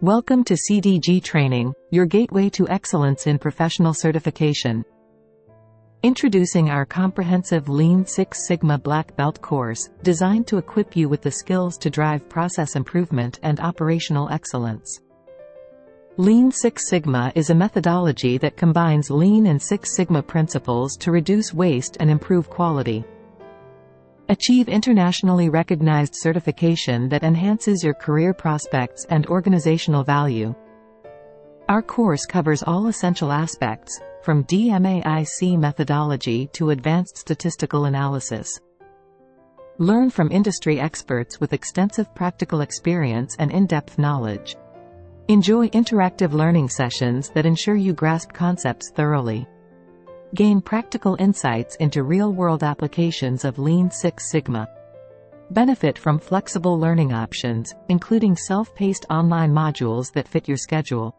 Welcome to CDG Training, your gateway to excellence in professional certification. Introducing our comprehensive Lean Six Sigma Black Belt course, designed to equip you with the skills to drive process improvement and operational excellence. Lean Six Sigma is a methodology that combines Lean and Six Sigma principles to reduce waste and improve quality. Achieve internationally recognized certification that enhances your career prospects and organizational value. Our course covers all essential aspects, from DMAIC methodology to advanced statistical analysis. Learn from industry experts with extensive practical experience and in-depth knowledge. Enjoy interactive learning sessions that ensure you grasp concepts thoroughly. Gain practical insights into real-world applications of Lean Six Sigma. Benefit from flexible learning options, including self-paced online modules that fit your schedule.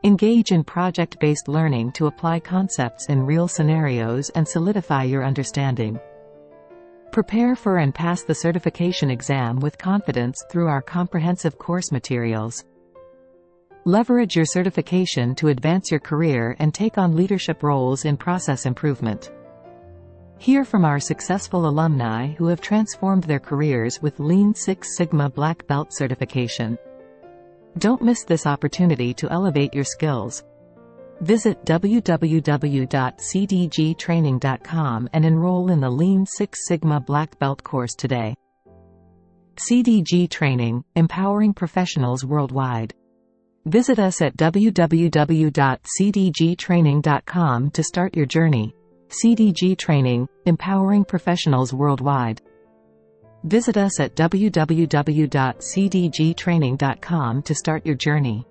Engage in project-based learning to apply concepts in real scenarios and solidify your understanding. Prepare for and pass the certification exam with confidence through our comprehensive course materials. Leverage your certification to advance your career and take on leadership roles in process improvement. Hear from our successful alumni who have transformed their careers with Lean Six Sigma Black Belt certification. Don't miss this opportunity to elevate your skills. Visit www.cdgtraining.com and enroll in the Lean Six Sigma Black Belt course today. CDG Training, empowering professionals worldwide. Visit us at www.cdgtraining.com to start your journey. CDG Training, empowering professionals worldwide. Visit us at www.cdgtraining.com to start your journey.